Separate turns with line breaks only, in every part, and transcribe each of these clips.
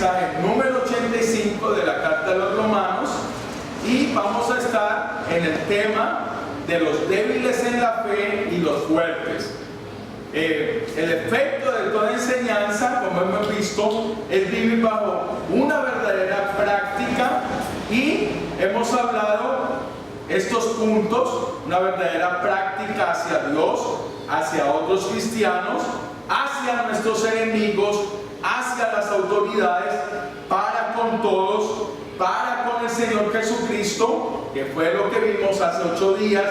mensaje número 85 de la Carta de los Romanos y vamos a estar en el tema de los débiles en la fe y los fuertes. El efecto de toda enseñanza, como hemos visto, es vivir bajo una verdadera práctica y hemos hablado estos puntos, una verdadera práctica hacia Dios, hacia otros cristianos, hacia nuestros enemigos, hacia las autoridades, para con todos, para con el Señor Jesucristo, que fue lo que vimos hace 8 días,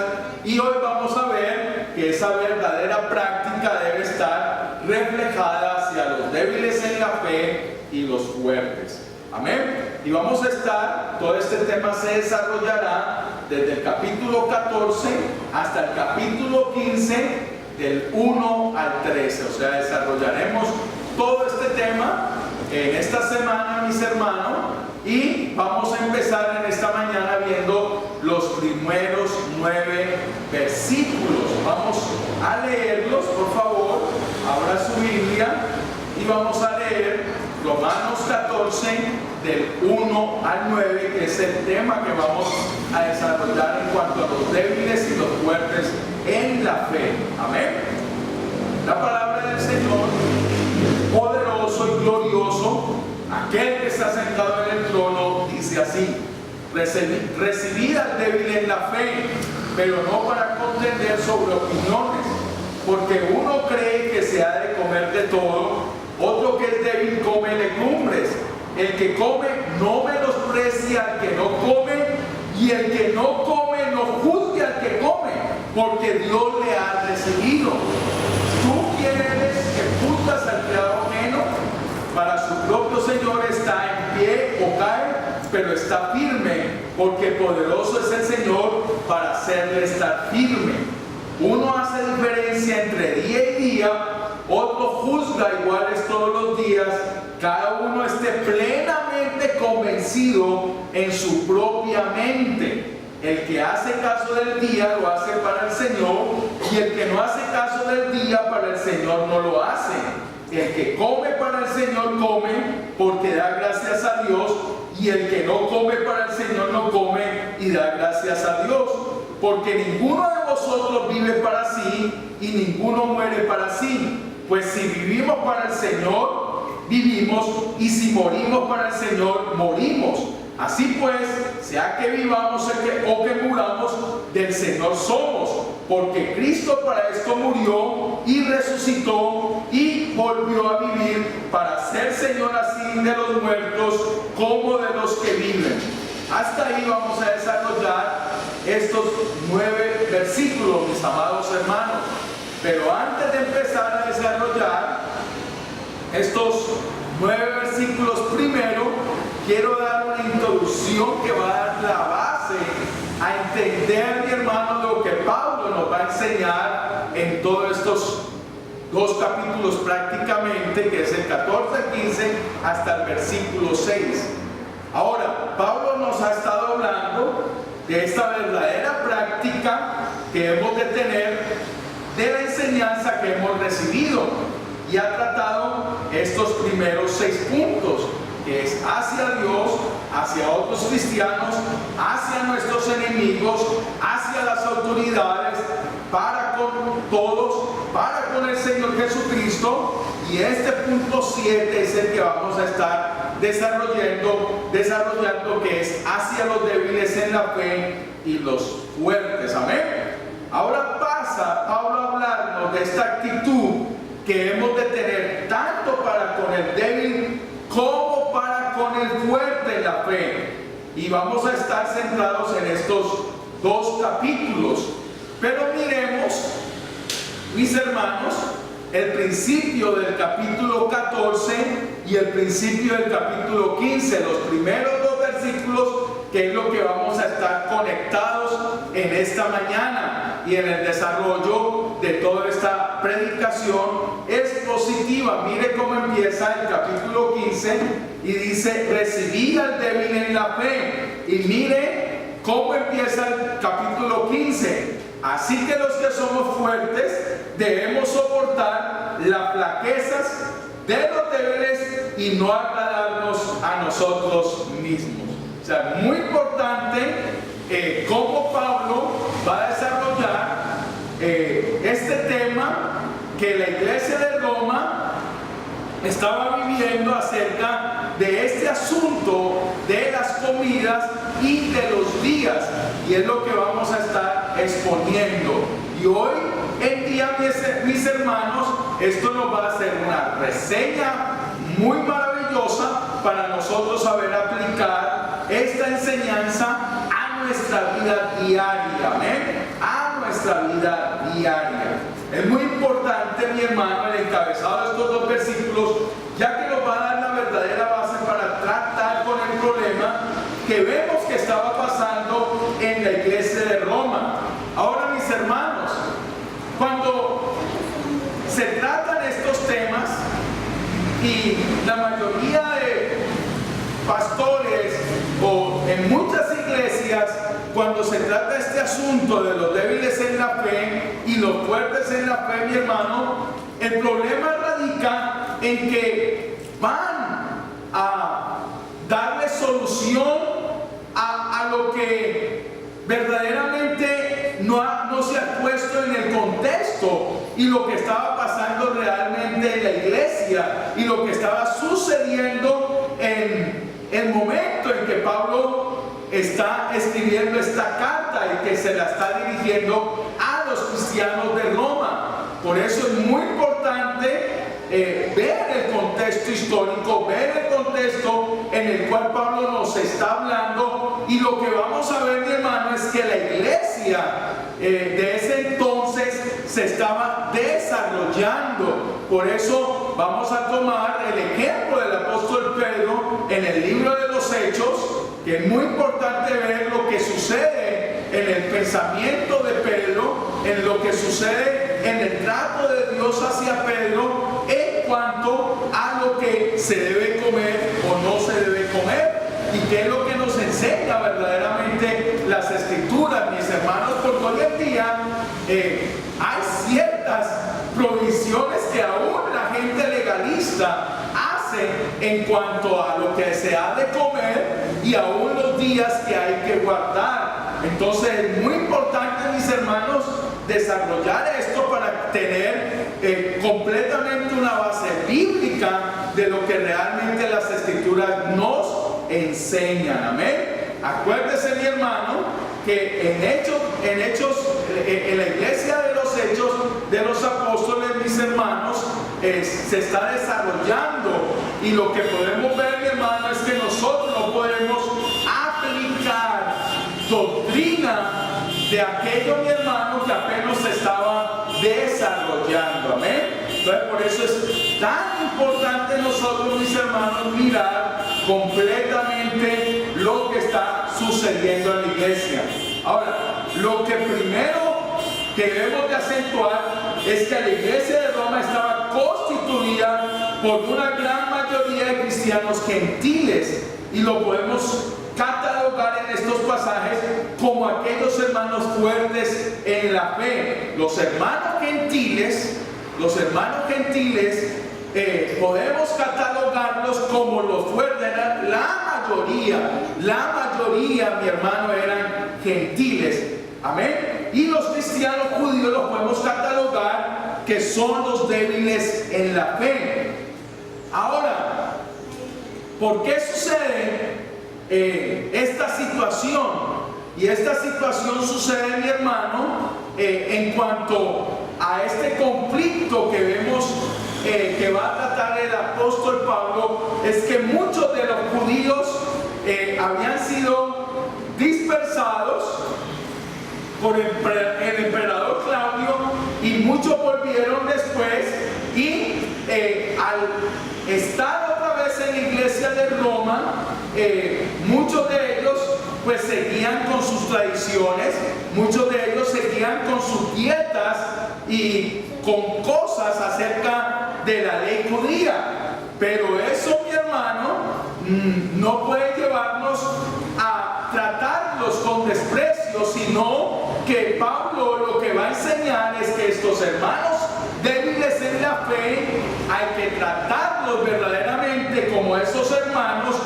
y hoy vamos a ver que esa verdadera práctica debe estar reflejada hacia los débiles en la fe y los fuertes. Amén. Y vamos a estar, todo este tema se desarrollará desde el capítulo 14 hasta el capítulo 15, del 1 al 13. O sea, desarrollaremos todo este tema en esta semana, mis hermanos, y vamos a empezar en esta mañana viendo los primeros 9 versículos. Vamos a leerlos, por favor. Abra su Biblia y vamos a leer Romanos 14, del 1 al 9, que es el tema que vamos a desarrollar en cuanto a los débiles y los fuertes en la fe. Amén. La palabra del Señor, poderoso y glorioso, aquel que está sentado en el trono, dice así: recibid al débil en la fe, pero no para contender sobre opiniones, porque uno cree que se ha de comer de todo, otro que es débil come legumbres. El que come no menosprecia al que no come, y el que no come no juzgue al que come, porque Dios le ha recibido. ¿Tú quién eres que juzgas al criado ajeno? Para su propio Señor está en pie o cae, pero está firme, porque poderoso es el Señor para hacerle estar firme. Uno hace diferencia entre día y día, otro juzga iguales todos los días. Cada uno esté plenamente convencido en su propia mente. El que hace caso del día lo hace para el Señor, y el que no hace caso del día para el Señor no lo hace. El que come para el Señor come porque da gracias a Dios, y el que no come para el Señor no come y da gracias a Dios. Porque ninguno de vosotros vive para sí y ninguno muere para sí. Pues si vivimos para el Señor, vivimos, y si morimos para el Señor, morimos. Así pues, sea que vivamos o que muramos, del Señor somos, porque Cristo para esto murió y resucitó y volvió a vivir para ser Señor así de los muertos como de los que viven. Hasta ahí vamos a desarrollar estos 9 versículos, mis amados hermanos. Pero antes de empezar a desarrollar estos 9 versículos, primero quiero dar una introducción que va a dar la base a entender, mi hermano, lo que Pablo nos va a enseñar en todos estos 2 capítulos prácticamente, que es el 14, 15 hasta el versículo 6. Ahora, Pablo nos ha estado hablando de esta verdadera práctica que hemos de tener de la enseñanza que hemos recibido, y ha tratado estos primeros 6 puntos, que es hacia Dios, hacia otros cristianos, hacia nuestros enemigos, hacia las autoridades, para con todos, para con el Señor Jesucristo. Y este punto 7 es el que vamos a estar desarrollando, que es hacia los débiles en la fe y los fuertes. Amén. Ahora pasa Pablo a hablarnos de esta actitud que hemos de tener tanto para con el débil como para con el fuerte en la fe. Y vamos a estar centrados en estos 2 capítulos. Pero miremos, mis hermanos, el principio del capítulo 14 y el principio del capítulo 15, los primeros 2 versículos, que es lo que vamos a estar conectados en esta mañana y en el desarrollo de toda esta predicación expositiva. Mire cómo empieza el capítulo 15 y dice: recibid al débil en la fe. Y mire cómo empieza el capítulo 15: así que los que somos fuertes debemos soportar las flaquezas de los débiles y no agradarnos a nosotros mismos. O sea, muy importante cómo Pablo va a desarrollar este tema que la iglesia de Roma estaba viviendo acerca de este asunto de las comidas y de los días, y es lo que vamos a estar exponiendo. Y hoy en día, mis hermanos, esto nos va a ser una reseña muy maravillosa para nosotros saber aplicar esta enseñanza a nuestra vida diaria. ¿Amén? A nuestra vida diaria. Es muy importante, mi hermano, el encabezado de estos dos versículos, ya que nos va a dar la verdadera base para tratar con el problema que vemos que estaba pasando en la iglesia de Roma. Ahora, mis hermanos, cuando se tratan estos temas y la mayoría de pastores o en muchas iglesias, cuando se trata este asunto de los débiles en la fe y los fuertes en la fe, mi hermano, el problema radica en que van a darle solución a lo que verdaderamente no se ha puesto en el contexto y lo que estaba pasando realmente en la iglesia y lo que estaba sucediendo en el momento en que Pablo está escribiendo esta carta y que se la está dirigiendo a los cristianos de Roma. Por eso es muy importante ver el contexto histórico, ver el contexto en el cual Pablo nos está hablando, y lo que vamos a ver, mi hermano, es que la iglesia de ese entonces se estaba desarrollando. Por eso vamos a tomar el ejemplo del apóstol Pedro en el libro de los Hechos, que es muy importante ver lo que sucede en el pensamiento de Pedro, en lo que sucede en el trato de Dios hacia Pedro en cuanto a lo que se debe comer o no se debe comer, y qué es lo que nos enseña verdaderamente las escrituras, mis hermanos, porque hoy en día hay ciertas provisiones que aún la gente legalista hace en cuanto a lo que se ha de comer y aún los días que hay que guardar. Entonces es muy importante, mis hermanos, desarrollar esto para tener completamente una base bíblica de lo que realmente las escrituras nos enseñan. Amén. Acuérdese, mi hermano, que en la iglesia de los Hechos de los Apóstoles, mis hermanos, se está desarrollando, y lo que podemos ver, mi hermano, es que nosotros no podemos aplicar doctrina de aquello, mi hermano, que apenas se estaba desarrollando. Amén. Entonces, por eso es tan importante nosotros, mis hermanos, mirar completamente lo que está sucediendo en la iglesia. Ahora, lo que primero que debemos de acentuar es que la iglesia de Roma estaba constituida por una gran mayoría de cristianos gentiles, y lo podemos catalogar en estos pasajes como aquellos hermanos fuertes en la fe. Los hermanos gentiles podemos catalogarlos como los fuertes. La mayoría, mi hermano, eran gentiles. Amén. Y los cristianos judíos los podemos catalogar que son los débiles en la fe. Ahora, ¿por qué sucede esta situación? Y esta situación sucede, mi hermano, en cuanto a este conflicto que vemos que va a tratar el apóstol Pablo, es que muchos de los judíos habían sido dispersados por el emperador Claudio, y muchos volvieron después, y al estar otra vez en la iglesia de Roma, muchos de ellos pues seguían con sus tradiciones, muchos de ellos seguían con sus dietas y con cosas acerca de la ley judía. Pero eso, mi hermano, no puede llevarnos a tratarlos con desprecio, sino que Pablo lo que va a enseñar es que estos hermanos débiles en la fe hay que tratarlos verdaderamente como esos hermanos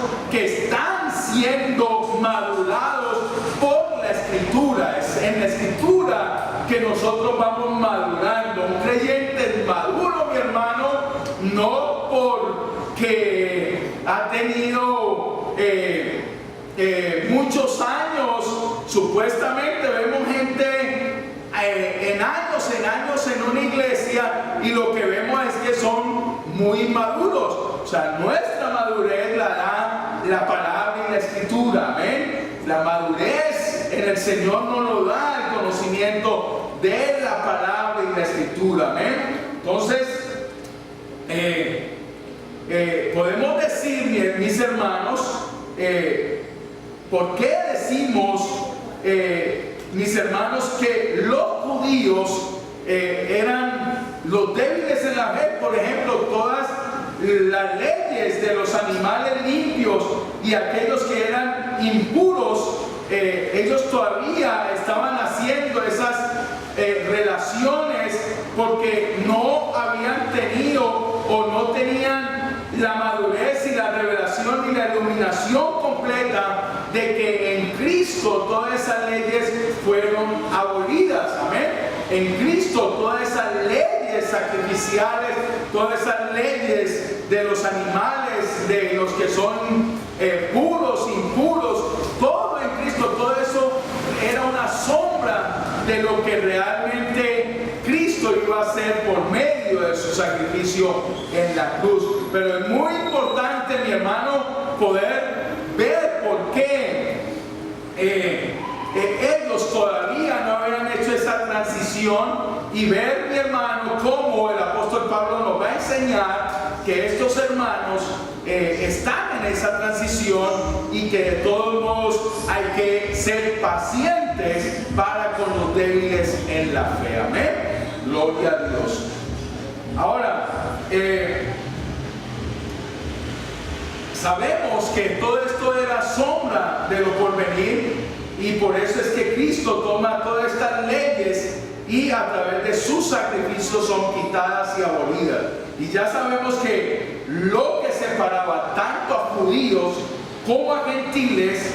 siendo madurados por la Escritura. Es en la Escritura que nosotros vamos madurando. Un creyente es maduro, mi hermano, no porque ha tenido muchos años. Supuestamente vemos gente en años en una iglesia, y lo que vemos es que son muy maduros. O sea, nuestra madurez la da la palabra y la Escritura. Amén. La madurez en el Señor nos lo da el conocimiento de la palabra y la Escritura. Amén. Entonces, podemos decir, mis hermanos, ¿por qué decimos, mis hermanos, que los judíos eran los débiles en la fe? Por ejemplo, todas las leyes de los animales limpios y aquellos que eran impuros, ellos todavía estaban haciendo esas relaciones porque no habían tenido o no tenían la madurez y la revelación y la iluminación completa de que en Cristo todas esas leyes fueron abolidas. Amén. En Cristo todas esas leyes sacrificiales, todas esas leyes de los animales, de los que son puros, impuros, todo en Cristo, todo eso era una sombra de lo que realmente Cristo iba a hacer por medio de su sacrificio en la cruz. Pero es muy importante, mi hermano, poder ver por qué ellos todavía no habían hecho esa transición, y ver, mi hermano, cómo el apóstol Pablo nos va a enseñar que estos hermanos están en esa transición, y que de todos modos hay que ser pacientes para con los débiles en la fe. Amén. Gloria a Dios. Ahora, sabemos que todo esto era sombra de lo por venir, y por eso es que Cristo toma todas estas leyes y a través de sus sacrificios son quitadas y abolidas. Y ya sabemos que lo que separaba tanto a judíos como a gentiles,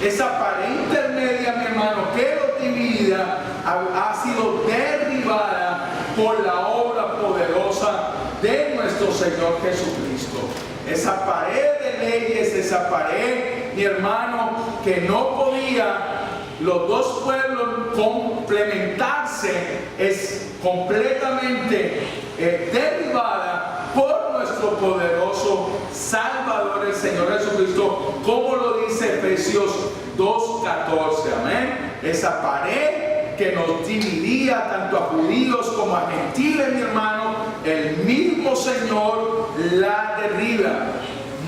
esa pared intermedia, mi hermano, que los dividía, ha sido derribada por la obra poderosa de nuestro Señor Jesucristo. Esa pared de leyes, esa pared, mi hermano, que no podía los dos pueblos complementarse, es completamente derribada por nuestro poderoso Salvador, el Señor Jesucristo, como lo dice Efesios 2:14. Amén. Esa pared que nos dividía tanto a judíos como a gentiles, mi hermano, el mismo Señor la derriba.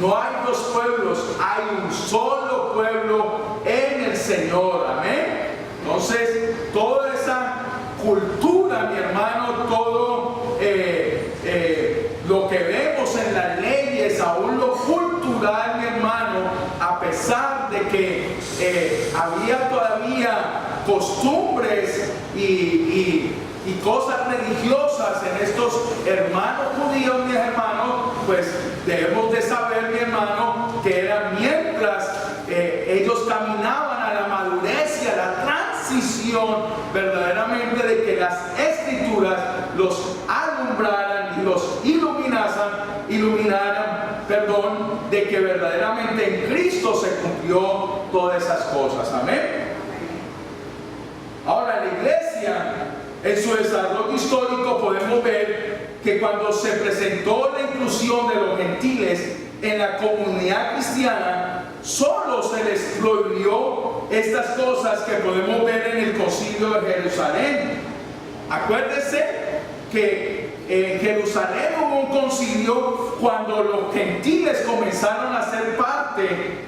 No hay dos pueblos, hay un solo pueblo en el Señor. Amén. Entonces, toda esa cultura, mi hermano, todo lo que vemos en las leyes, aún lo cultural, mi hermano, a pesar de que había todavía costumbres y cosas religiosas en estos hermanos judíos, mis hermanos, pues debemos de saber, mi hermano, que era mientras ellos caminaban a la madurez y a la transición verdaderamente de que las Escrituras los alumbraran y los iluminaran, de que verdaderamente en Cristo se cumplió todas esas cosas. Amén. Ahora, la iglesia, en su desarrollo histórico, podemos ver que cuando se presentó la inclusión de los gentiles en la comunidad cristiana, solo se les prohibió estas cosas que podemos ver en el Concilio de Jerusalén. Acuérdense que en Jerusalén hubo un concilio cuando los gentiles comenzaron a ser parte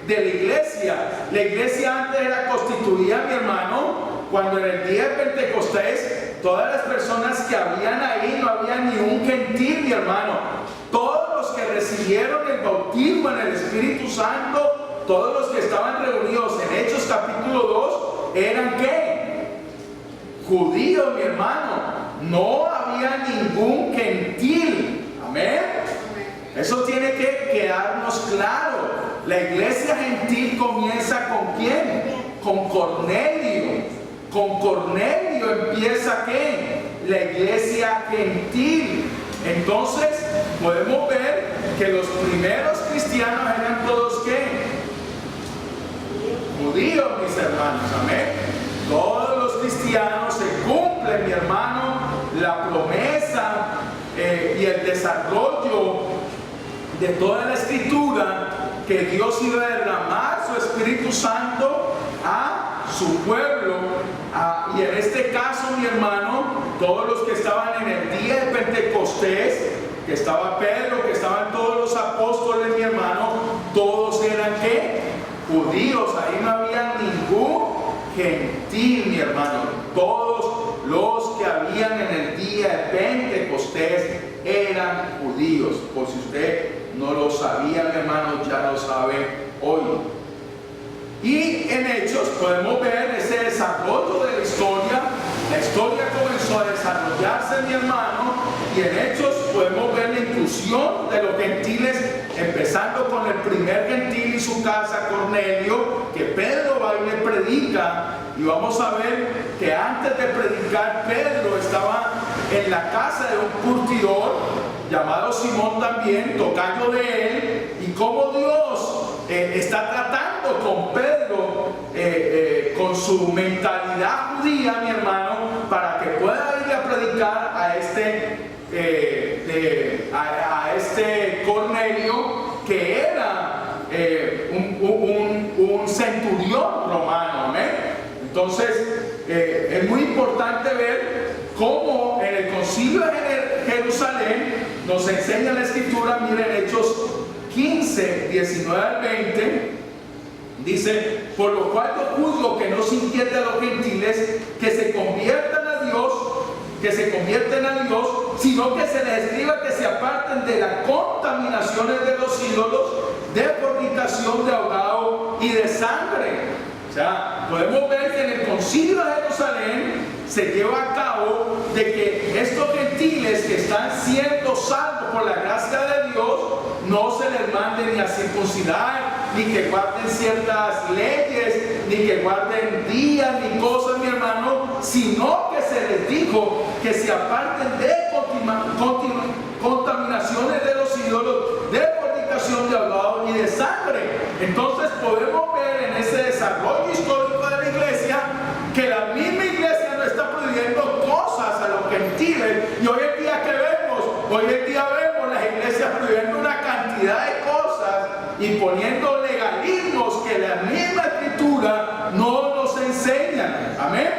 de la iglesia. La iglesia antes era constituida, mi hermano, cuando en el día de Pentecostés, todas las personas que habían ahí, no había ni un gentil, mi hermano. Todos los que recibieron el bautismo en el Espíritu Santo, todos los que estaban reunidos en Hechos capítulo 2, ¿eran qué? Judíos, mi hermano. No había ningún gentil. Amén. Eso tiene que quedarnos claro. la iglesia gentil comienza ¿con quién? Con Cornelio. Con Cornelio empieza ¿qué? La iglesia gentil. Entonces podemos ver que los primeros cristianos eran todos ¿qué? Judíos, mis hermanos, amén. Todos los cristianos se cumplen, mi hermano, la promesa y el desarrollo de toda la escritura, que Dios iba a derramar su Espíritu Santo a su pueblo. Y en este caso, mi hermano, todos los que estaban en el día de Pentecostés, que estaba Pedro, que estaban todos los apóstoles, mi hermano, todos eran ¿qué? Judíos. Ahí no había ningún gentil, mi hermano. Todos los que habían en el día de Pentecostés eran judíos. Por si usted no lo sabía, mi hermano, ya lo sabe hoy. Y en Hechos podemos ver ese desarrollo de la historia. La historia comenzó a desarrollarse, mi hermano, y en Hechos podemos ver la inclusión de los gentiles, empezando con el primer gentil y su casa, Cornelio, que Pedro va y le predica. Y vamos a ver que antes de predicar, Pedro estaba en la casa de un curtidor llamado Simón, también tocayo de él, y cómo Dios está tratando con Pedro, con su mentalidad judía, mi hermano, para que pueda ir a predicar a este Cornelio, que era un centurión romano, amén. Entonces es muy importante ver cómo en el concilio de Jerusalén nos enseña la escritura. Miren Hechos 15, 19 al 20, dice: por lo cual yo juzgo que no se inquiete a los gentiles que se conviertan a Dios, sino que se les escriba que se aparten de las contaminaciones de los ídolos, de fornicación, de ahogado y de sangre. O sea, podemos ver que en el concilio de Jerusalén se lleva a cabo de que estos gentiles que están siendo salvos por la gracia de Dios, no se les mande ni a circuncidar, ni que guarden ciertas leyes, ni que guarden días, ni cosas, mi hermano, sino que se les dijo que se aparten de contaminaciones de los ídolos, de fornicación, de ahogado y de sangre. Entonces podemos ver en ese desarrollo histórico de la iglesia que la misma iglesia no está prohibiendo cosas a los gentiles. Y hoy en día, ¿qué vemos? Hoy en día vemos las iglesias prohibiendo una cantidad de cosas y poniendo legalismos que la misma escritura no nos enseña. Amén.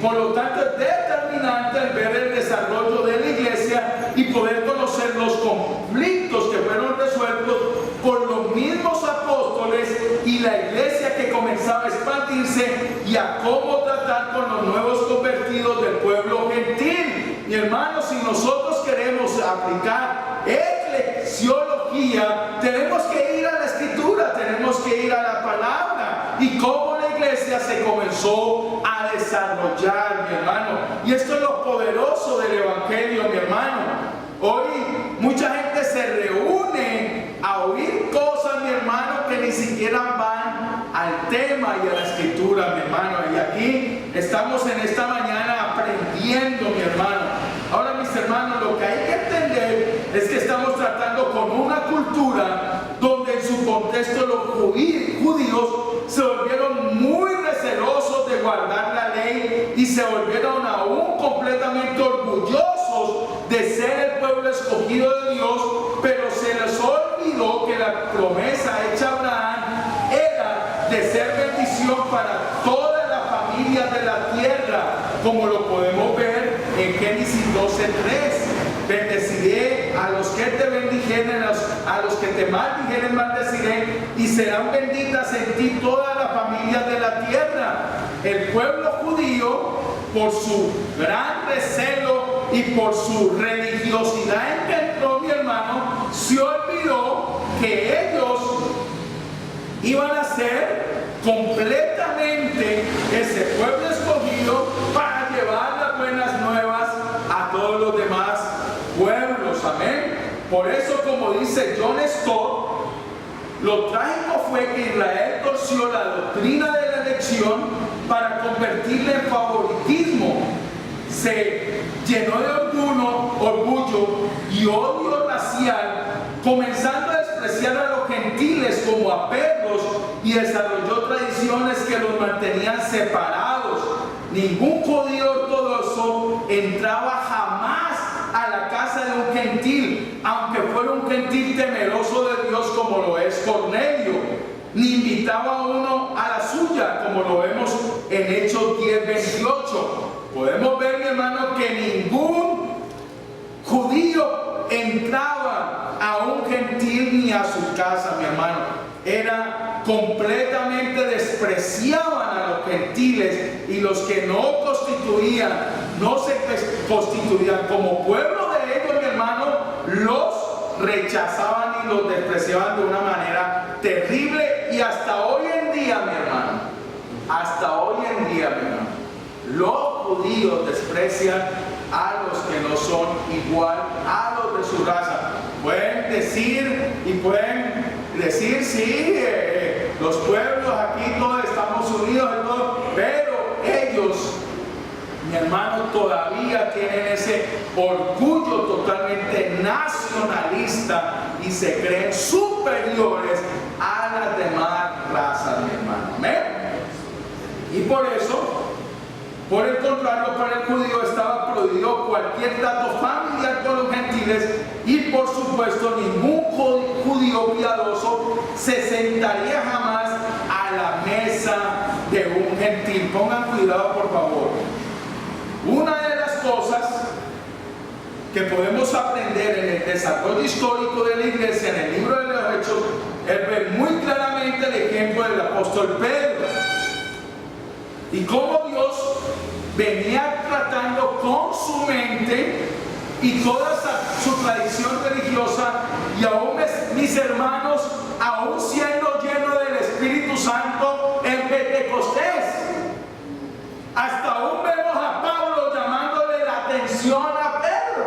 Por lo tanto, es determinante el ver el desarrollo de la iglesia y poder conocer los conflictos que fueron resueltos por los mismos apóstoles y la iglesia que comenzaba a expandirse, y a cómo tratar con los nuevos convertidos del pueblo gentil. Mi hermano, si nosotros queremos aplicar eclesiología, tenemos que ir a la escritura, tenemos que ir a la palabra, y cómo la iglesia se comenzó a desarrollar, mi hermano. Y esto es lo poderoso del evangelio, mi hermano. Hoy mucha gente se reúne a oír cosas, mi hermano, que ni siquiera van al tema y a la escritura, mi hermano. Y aquí estamos en esta mañana aprendiendo, mi hermano. Ahora, mis hermanos, lo que hay que entender es que estamos tratando con una cultura donde en su contexto los judíos se volvieron muy recelosos de guardar la ley y se volvieron aún completamente orgullosos de ser el pueblo escogido de Dios, pero se les olvidó que la promesa hecha a Abraham era de ser bendición para todas las familias de la tierra, como lo podemos ver en Génesis 12:3. Bendeciré a los que te bendijeren, a los que te maldijeren maldeciré, y serán benditas en ti todas las familias de la tierra. El pueblo judío, por su gran recelo y por su religiosidad en que entró, mi hermano, se olvidó que ellos iban a ser completamente ese pueblo escogido para llevar las buenas nuevas a todos los demás pueblos. Amén. Por eso, como dice John Stott, Lo trágico fue que Israel torció la doctrina de la elección para convertirla en favoritismo. Se llenó de orgullo y odio racial, comenzando a despreciar a los gentiles como a perros, y desarrolló tradiciones que los mantenían separados. Ningún judío ortodoxo entraba jamás a la casa de un gentil, aunque fuera un gentil temeroso de Dios como lo es Cornelio, ni invitaba a uno a la suya, como lo vemos en Hechos 10:28. Podemos ver, mi hermano, que ningún judío entraba a un gentil ni a su casa, mi hermano. Era completamente despreciaban a los gentiles, y los que no se constituían como pueblo de ellos, mi hermano, los rechazaban y los despreciaban de una manera terrible. Y hasta hoy en día, mi hermano, los judíos desprecian a los que no son igual a los de su raza. Pueden decir sí, los pueblos aquí todos estamos unidos y todo, pero ellos, mi hermano, todavía tienen ese orgullo totalmente nacionalista y se creen superiores a las demás razas, mi hermano. ¿Amén? Y por eso, por el contrario, para el judío estaba prohibido cualquier trato familiar con los gentiles, y por supuesto ningún judío piadoso se sentaría jamás a la mesa de un gentil. Pongan cuidado, por favor. Una de las cosas que podemos aprender en el desarrollo histórico de la iglesia, en el libro de los Hechos, es ver muy claramente el ejemplo del apóstol Pedro y cómo Dios venía tratando con su mente y toda su tradición religiosa, y aún mis hermanos, aún siendo llenos del Espíritu Santo en Pentecostés, hasta aún vemos a Pablo llamándole la atención a Pedro.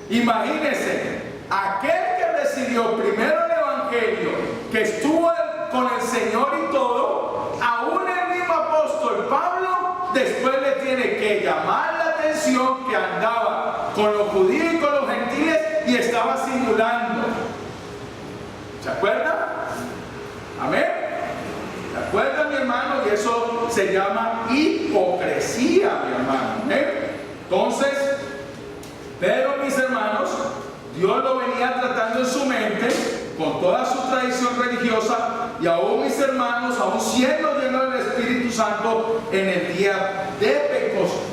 Imagínense, aquel que recibió primero el Evangelio, que estuvo con el Señor y todo, aún el mismo apóstol Pablo después le tiene que llamar la atención que andaba con los judíos y con los gentiles y estaba simulando. ¿Se acuerdan? Amén. ¿Se acuerdan, mi hermano? Y eso se llama hipocresía, mi hermano. ¿Eh? Entonces, pero mis hermanos, Dios lo venía tratando en su mente con toda su tradición religiosa, y aún mis hermanos, aún siendo llenos del Espíritu Santo en el día de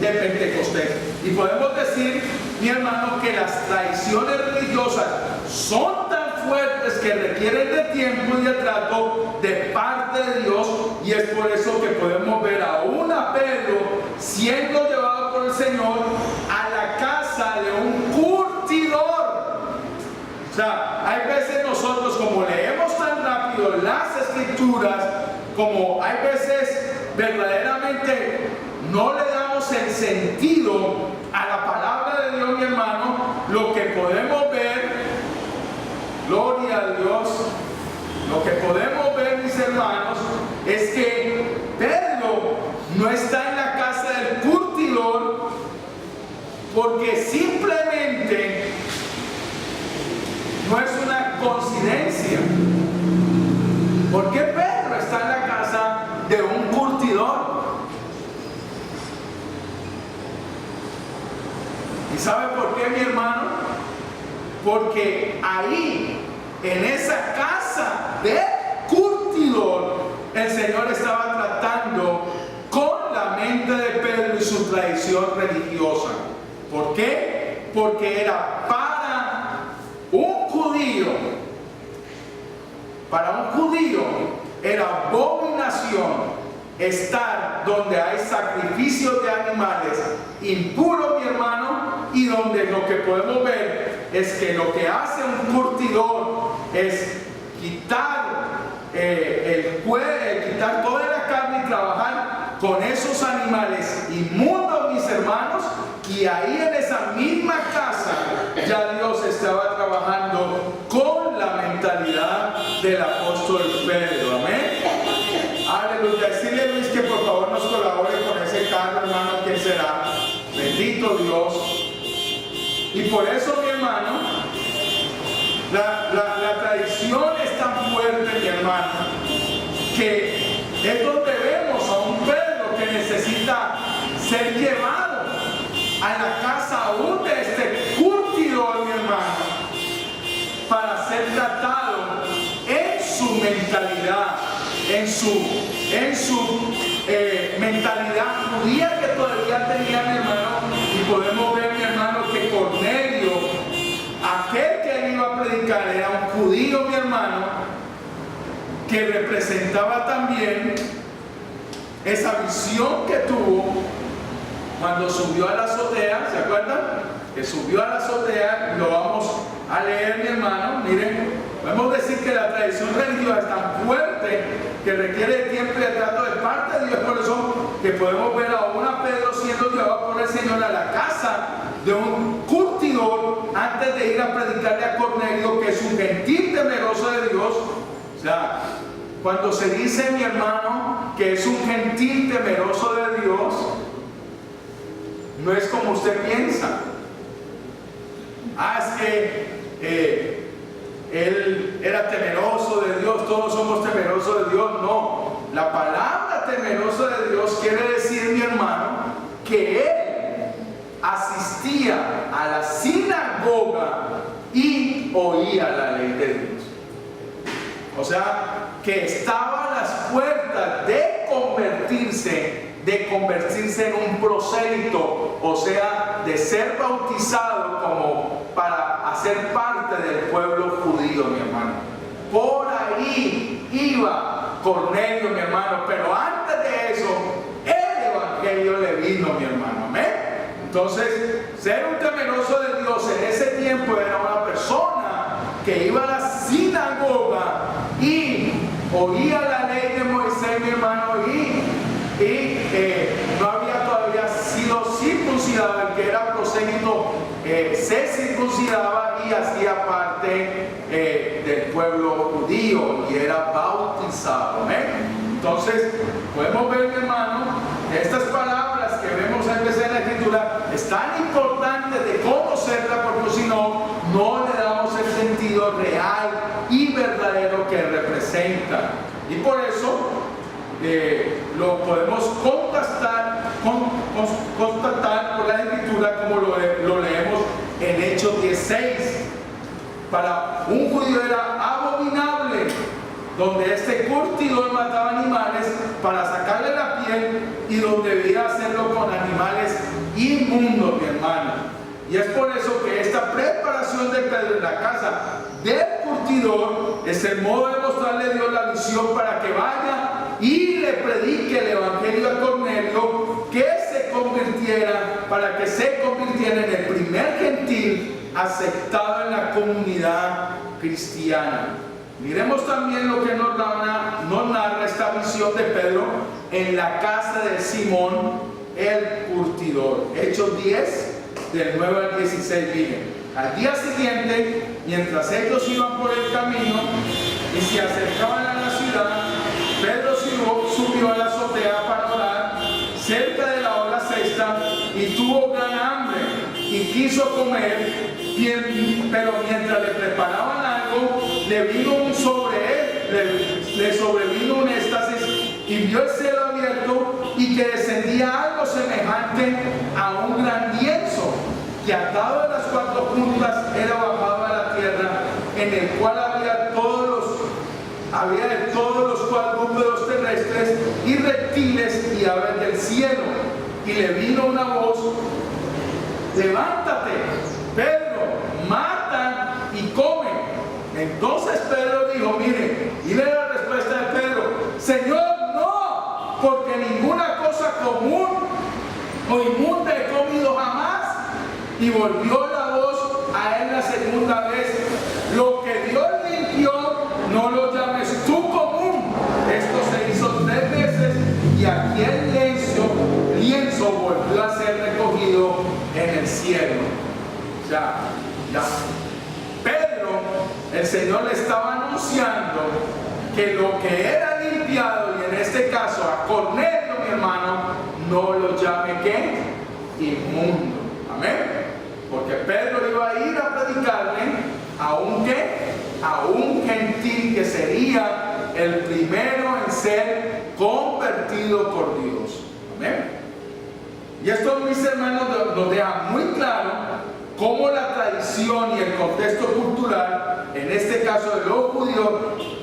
Pentecostés. Y podemos decir, mi hermano, que las tradiciones religiosas son tan fuertes que requieren de tiempo y de trato de parte de Dios, y es por eso que podemos ver aún a Pedro siendo llevado por el Señor a la casa de un curtidor. O sea, hay veces nosotros, como leemos tan rápido las escrituras, como hay veces verdaderamente no le damos el sentido a la palabra de Dios, mi hermano, lo que podemos ver, gloria a Dios, lo que podemos ver, mis hermanos, es que Pedro no está en la casa del curtidor porque simplemente no es una coincidencia. ¿Por qué Pedro está en la casa de un curtidor? ¿Y sabe por qué, mi hermano? Porque ahí, en esa casa de curtidor, el Señor estaba tratando con la mente de Pedro y su tradición religiosa. ¿Por qué? Porque era para un judío era abominación estar donde hay sacrificios de animales impuros, mi hermano, y donde lo que podemos ver es que lo que hace un curtidor es quitar quitar toda la carne y trabajar con esos animales inmundos, mis hermanos. Y ahí en esa misma casa ya Dios estaba trabajando con la mentalidad del apóstol Pedro. Amén. Aleluya. Decirle a Luis que por favor nos colabore con ese carro, hermano. ¿Quién será? Bendito Dios. Y por eso, mi hermano, la tradición es tan fuerte, mi hermano, que es donde vemos a un Pedro que necesita ser llevado a la casa aún de este curtidor, mi hermano, para ser tratado en su mentalidad, en su mentalidad judía que todavía tenía, mi hermano. Y podemos ver, mi hermano, que Cornelio, aquel que él iba a predicar, era un judío, mi hermano, que representaba también esa visión que tuvo cuando subió a la azotea. ¿Se acuerdan? Que subió a la azotea. Lo vamos a leer, mi hermano. Miren, podemos decir que la tradición religiosa es tan fuerte que requiere de tiempo y de trato de parte de Dios. Por eso que podemos ver aún a Pedro siendo llevado por el Señor a la casa de un curtidor antes de ir a predicarle a Cornelio, que es un gentil temeroso de Dios. O sea, cuando se dice, mi hermano, que es un gentil temeroso de Dios, no es como usted piensa. Es que él era temeroso de Dios, todos somos temerosos de Dios. No, la palabra temeroso de Dios quiere decir, mi hermano, que él asistía a la sinagoga y oía la ley de Dios. O sea, que estaba a las puertas de convertirse en un prosélito, o sea, de ser bautizado como para hacer parte del pueblo judío, mi hermano. Por ahí iba Cornelio, mi hermano, pero antes de eso, el evangelio le vino, mi hermano. Amén. Entonces, ser un temeroso de Dios en ese tiempo era una persona que iba a la sinagoga y oía la ley de Moisés, mi hermano, y no había todavía sido circuncidado. El que era prosélito se circuncidaba y hacía parte del pueblo judío y era bautizado. ¿Amén? Entonces podemos ver, mi hermano, que estas palabras que vemos a veces en la Escritura es tan importante de conocerla, porque si no, no le damos el sentido real y verdadero que representa. Y por eso lo podemos constatar por la Escritura, como lo leemos en Hechos 16. Para un judío era abominable donde este curtidor mataba animales para sacarle la piel, y donde debía hacerlo con animales inmundos, mi hermano. Y es por eso que esta preparación de Pedro en la casa del curtidor es el modo de mostrarle a Dios la visión para que vaya y le predique el evangelio a Cornelio, para que se convirtiera en el primer gentil aceptado en la comunidad cristiana. Miremos también lo que nos narra esta visión de Pedro en la casa de Simón el curtidor. Hechos 10, del 9 al 16, miren. Al día siguiente, mientras ellos iban por el camino y se acercaban a la ciudad, Pedro subió a la azotea para orar cerca de la hora sexta, y tuvo gran hambre y quiso comer, pero mientras le preparaban algo, le sobrevino un éxtasis, y vio el cielo abierto y que descendía algo semejante a un gran lienzo, que atado de las cuatro puntas era bajado a la tierra, en el cual había de todos los cuadrúpedos terrestres y reptiles y aves del cielo. Y le vino una voz: levántate, Pedro, mata y come. Entonces Pedro dijo, mire, y le la respuesta de Pedro: Señor, no, porque ninguna cosa común o inmunda he comido jamás. Y volvió la voz a él la segunda vez: lo que Dios limpió, no lo llames tú común. Esto se hizo 3 veces, y aquel lienzo volvió a ser recogido en el cielo. O sea, ya Pedro, el Señor le estaba anunciando que lo que era limpiado, y en este caso a Cornelio, mi hermano, no lo llame ¿qué? Inmundo. Amén. Porque Pedro iba a ir a predicarle a un ¿qué? A un gentil que sería el primero en ser convertido por Dios. Amén. Y esto, mis hermanos, nos deja muy claro cómo la tradición y el contexto cultural, en este caso de los judíos,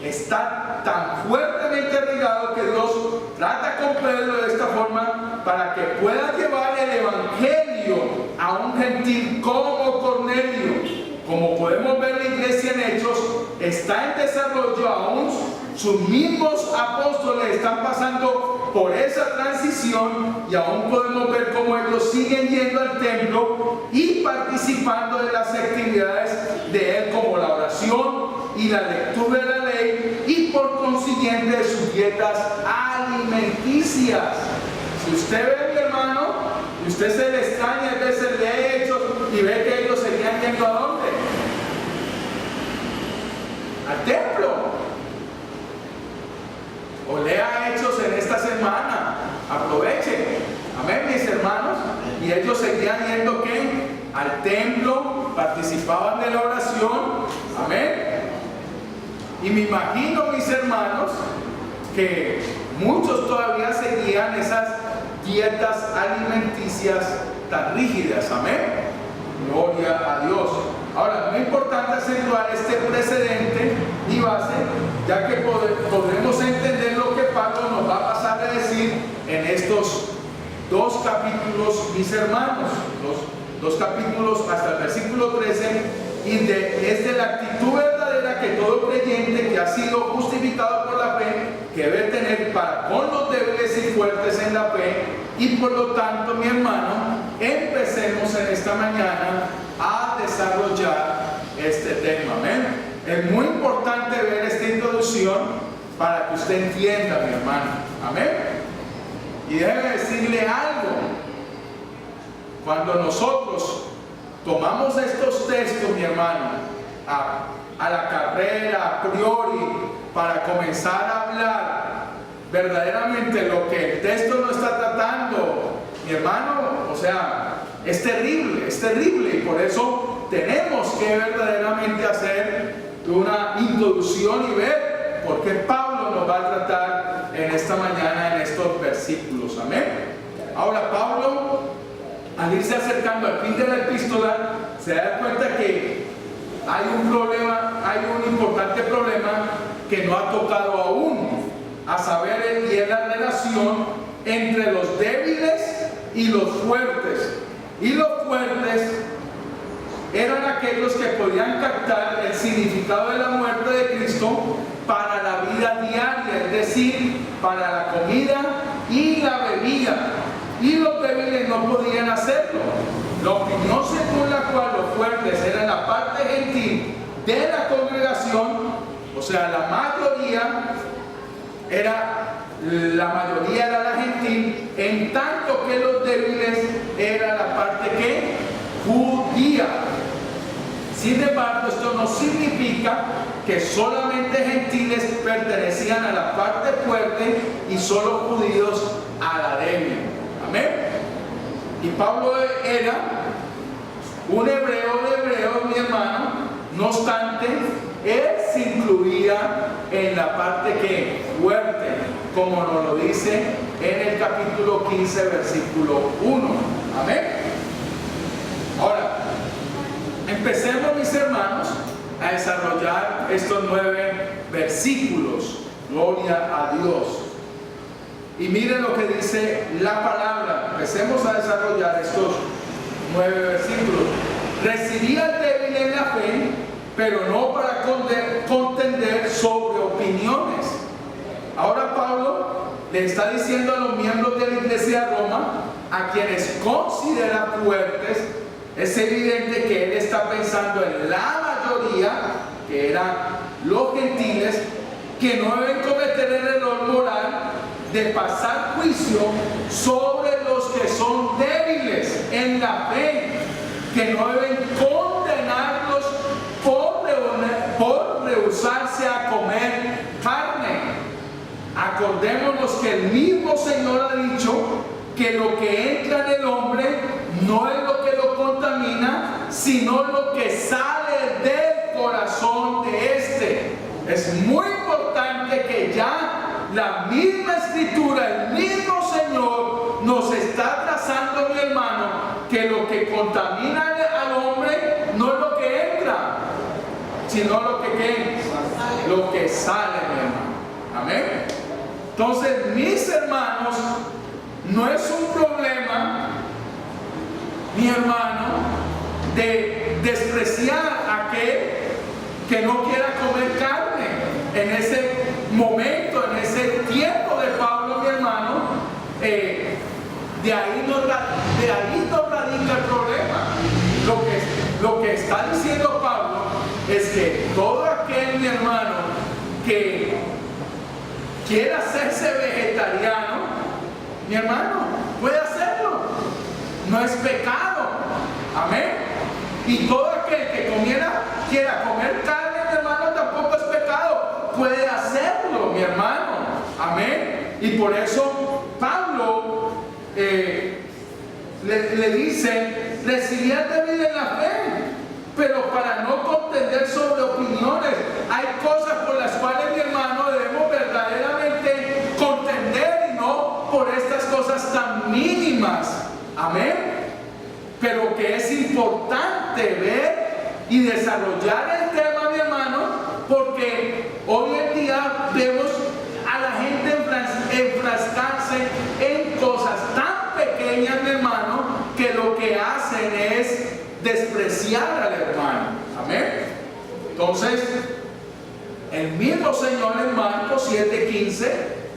está tan fuertemente arraigado que Dios trata con Pedro de esta forma para que pueda llevar el evangelio a un gentil como Cornelio. Como podemos ver, la iglesia en Hechos está en desarrollo, aún sus mismos apóstoles están pasando por esa transición, y aún podemos ver cómo ellos siguen yendo al templo y participando de las actividades de él, como la oración y la lectura de la ley, y por consiguiente de sus dietas alimenticias. Si usted ve, mi hermano, y usted se le extraña a veces de Hechos y ve que ellos seguían yendo ¿a dónde? Al templo. O lea Hechos en esta semana, aprovechen, amén, mis hermanos. Y ellos seguían yendo ¿qué? Al templo, participaban de la oración, amén. Y me imagino, mis hermanos, que muchos todavía seguían esas dietas alimenticias tan rígidas, amén. Gloria a Dios. Ahora, muy importante acentuar este precedente y base, ya que podremos entender lo que Pablo nos va a pasar a decir en estos dos capítulos, mis hermanos, los capítulos hasta el versículo 13, y es de la actitud verdadera que todo creyente que ha sido justificado por la fe que debe tener para con los débiles y fuertes en la fe. Y por lo tanto, mi hermano, empecemos en esta mañana a desarrollar este tema. Amén. Es muy importante ver esta introducción para que usted entienda, mi hermano. Amén. Y déjeme decirle algo. Cuando nosotros tomamos estos textos, mi hermano, a la carrera, a priori, para comenzar a hablar verdaderamente lo que el texto no está tratando, mi hermano, o sea, es terrible, y por eso tenemos que verdaderamente hacer una introducción y ver por qué Pablo nos va a tratar en esta mañana en estos versículos. Amén. Ahora, Pablo, al irse acercando al fin de la epístola, se da cuenta que hay un problema, hay un importante problema que no ha tocado aún, a saber, y es la relación entre los débiles y los fuertes. Y los fuertes eran aquellos que podían captar el significado de la muerte de Cristo para la vida diaria, es decir, para la comida y la bebida. Y los débiles no podían hacerlo. La opinión según la cual los fuertes eran la parte gentil de la congregación, o sea, la mayoría era la gentil, en tanto que los débiles era la parte que judía. Sin embargo, esto no significa que solamente gentiles pertenecían a la parte fuerte y solo judíos a la débil. Amén. Y Pablo era un hebreo de hebreos, mi hermano. No obstante, él se incluía en la parte que fuerte, como nos lo dice en el capítulo 15, versículo 1. Amén. Ahora, empecemos, mis hermanos, a desarrollar estos 9 versículos. Gloria a Dios. Y miren lo que dice la palabra. Empecemos a desarrollar estos 9 versículos. Recibí al débil en la fe, pero no para contender sobre opiniones. Ahora Pablo le está diciendo a los miembros de la iglesia de Roma, a quienes considera fuertes, es evidente que él está pensando en la mayoría, que eran los gentiles, que no deben cometer el error moral de pasar juicio sobre los que son débiles en la fe, que no deben condenarlos por rehusarse a comer carne. Acordémonos que el mismo Señor ha dicho que lo que entra en el hombre no es lo que lo contamina, sino lo que sale del corazón de éste. Es muy importante que ya la misma Escritura, el mismo Señor nos está trazando, mi hermano, que lo que contamina al hombre no es lo que entra, sino lo que sale, mi hermano. Amén. Entonces, mis hermanos, no es un problema, mi hermano, de despreciar a aquel que no quiera comer carne. En ese momento, en ese tiempo de Pablo, mi hermano, de ahí no radica el problema. Lo que está diciendo Pablo es que todo aquel, mi hermano, que quiera hacerse vegetariano, mi hermano, puede hacerlo. No es pecado. Amén. Y todo aquel que quiera comer carne, mi hermano, tampoco es pecado. Puede hacerlo, mi hermano. Amén. Y por eso Pablo le dice: recibían débil en la fe, pero para no contender sobre opiniones. Hay cosas por las cuales, mi hermano, debemos verdaderamente contender, y no por estas cosas tan mínimas. Amén. Pero que es importante ver y desarrollar el tema, mi hermano, porque hoy en día vemos a la gente enfrascarse en cosas tan pequeñas, mi hermano, que lo que hacen es despreciar al hermano. Amén. Entonces, el mismo Señor en Marcos 7:15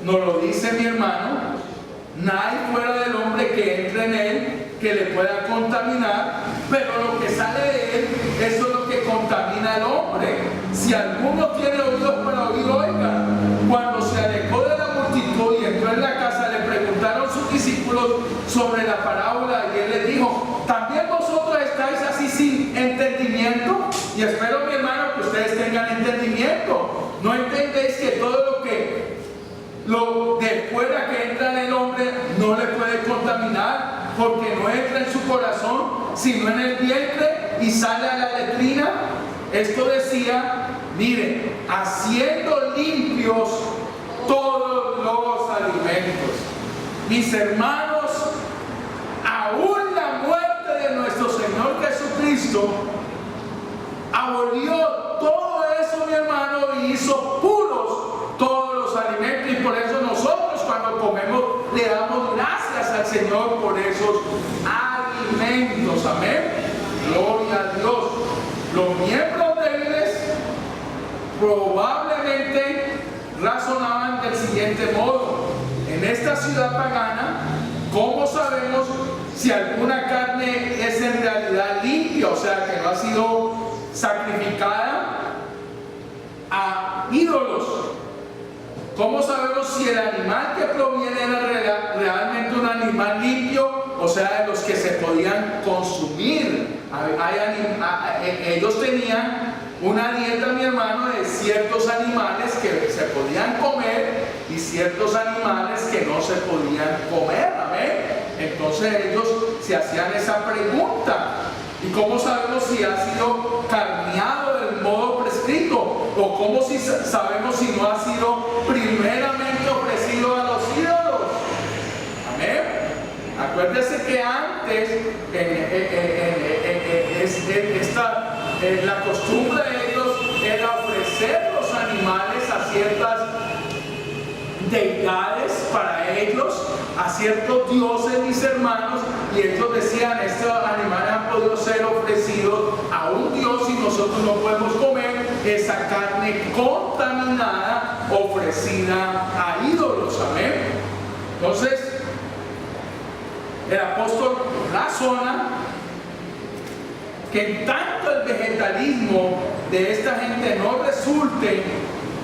nos lo dice, mi hermano: nadie fuera del hombre que entre en él que le pueda contaminar, pero lo que sale de él, eso es lo que contamina al hombre. Si alguno tiene oídos para oír, oiga. Cuando se alejó de la multitud y entró en la casa, le preguntaron sus discípulos sobre la parábola, y él les dijo: ¿también vosotros estáis así sin entendimiento? Y espero, mi hermano, que ustedes tengan entendimiento. ¿No entendéis que todo lo de fuera que entra en el hombre no le puede contaminar? Porque no entra en su corazón, sino en el vientre y sale a la letrina. Esto decía, miren, haciendo limpios todos los alimentos. Mis hermanos, aún la muerte de nuestro Señor Jesucristo abolió todo eso, mi hermano, y hizo puros todos los alimentos. Y por eso nosotros, cuando comemos, le damos gracias al Señor por esos alimentos. Amén. Gloria a Dios. Los miembros débiles probablemente razonaban del siguiente modo: en esta ciudad pagana, ¿cómo sabemos si alguna carne es en realidad limpia? O sea, que no ha sido sacrificada a ídolos. ¿Cómo sabemos si el animal que proviene era realmente un animal limpio? O sea, de los que se podían consumir. Ellos tenían una dieta, mi hermano, de ciertos animales que se podían comer y ciertos animales que no se podían comer. Amén. Entonces ellos se hacían esa pregunta: ¿y cómo sabemos si ha sido carneado del modo prescrito? ¿O cómo sabemos si no ha sido primeramente ofrecido a los ídolos? Amén. Acuérdese que antes la costumbre de ellos era ofrecer los animales a ciertas deidades para ellos, a ciertos dioses, mis hermanos, y ellos decían: estos animales han podido ser ofrecidos a un dios y nosotros no podemos comer esa carne contaminada ofrecida a ídolos. Amén. Entonces, el apóstol razona que en tanto el vegetalismo de esta gente no resulte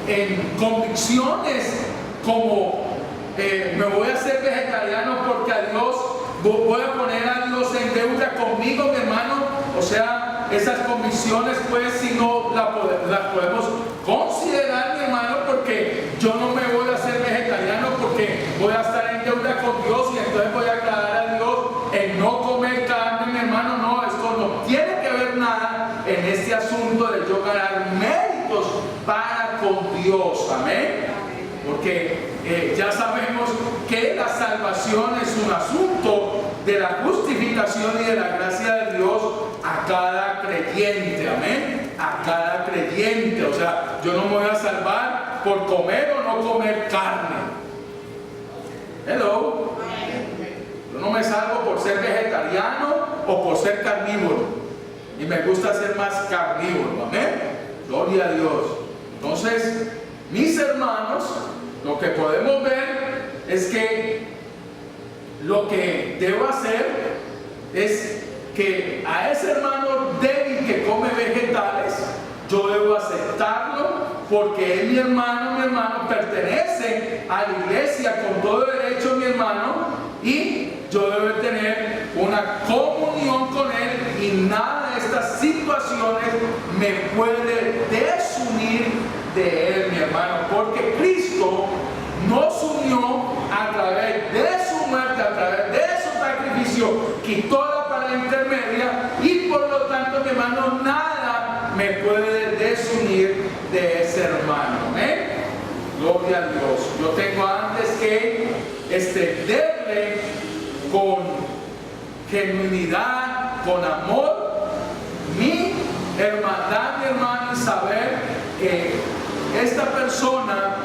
en convicciones como me voy a hacer vegetariano porque a Dios voy a poner a Dios en deuda conmigo, mi hermano. O sea, esas convicciones, pues, si no las podemos considerar, mi hermano, porque yo no me voy a hacer vegetariano porque voy a estar en deuda con Dios y entonces voy a aclarar a Dios en no comer carne, mi hermano. No, esto no tiene que ver nada en este asunto de yo ganar méritos para con Dios, amén. Porque ya sabemos que la salvación es un asunto de la justificación y de la gracia de Dios a cada creyente, amén, a cada creyente. O sea, yo no me voy a salvar por comer o no comer carne. Hello. Yo no me salvo por ser vegetariano o por ser carnívoro, y me gusta ser más carnívoro, amén, gloria a Dios. Entonces, mis hermanos, lo que podemos ver es que lo que debo hacer es que a ese hermano débil que come vegetales, yo debo aceptarlo porque es mi hermano, pertenece a la iglesia con todo derecho, mi hermano, y yo debo tener una comunión con él, y nada de estas situaciones me puede desunir de él, mi hermano, porque Cristo nos unió a través de su muerte, a través de su sacrificio, quitó la pared intermedia, y por lo tanto, mi hermano, nada me puede desunir de ese hermano, ¿eh? Gloria a Dios. Yo tengo antes que extenderle con genuinidad, con amor, mi hermandad, mi hermano, y saber que esta persona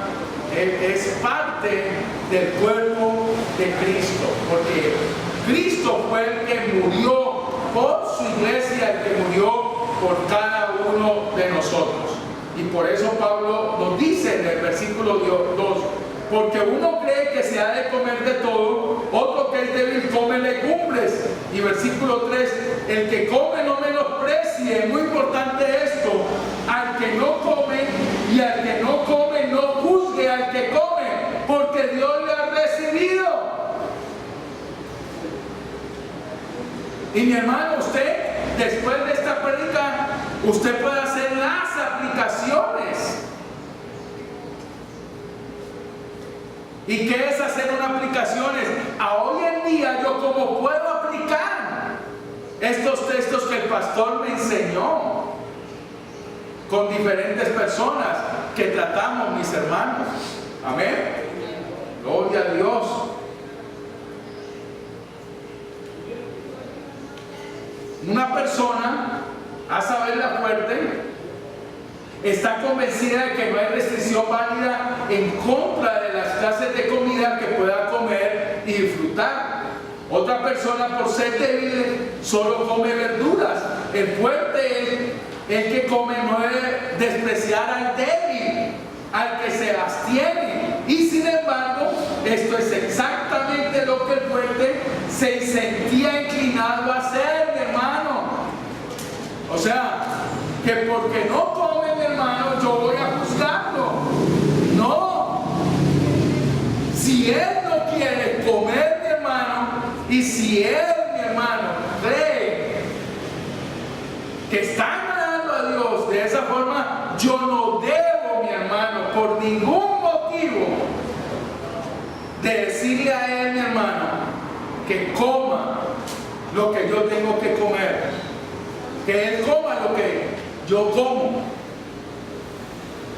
es parte del cuerpo de Cristo, porque Cristo fue el que murió por su iglesia, el que murió por cada uno de nosotros. Y por eso Pablo nos dice en el versículo 2, porque uno cree que se ha de comer de todo, otro que es débil come legumbres. Y versículo 3, el que come no menosprecie, es muy importante esto, al que no come, y al que no come no juzgue al que come, porque Dios le ha recibido. Y mi hermano, usted, después de esta prédica, usted puede hacer las aplicaciones. ¿Y qué es hacer unas aplicaciones? A hoy en día, yo cómo puedo aplicar estos textos que el pastor me enseñó con diferentes personas que tratamos, mis hermanos. Amén. Gloria a Dios. Una persona, a saberla fuerte, está convencida de que no hay restricción válida en contra de las clases de comida que pueda comer y disfrutar. Otra persona, por ser débil, solo come verduras. El fuerte es el que come, no debe despreciar al débil, al que se abstiene. Y sin embargo, esto es exactamente lo que el fuerte se sentía inclinado a hacer, mi hermano. O sea, que porque no come, mi hermano, yo voy a juzgarlo. No. Si él no quiere comer, mi hermano, y si él, mi hermano, cree que está agradando a Dios de esa forma, yo no debo, mi hermano, por ningún motivo, de decirle a él, mi hermano, que coma lo que yo tengo que comer, que él coma lo que yo como.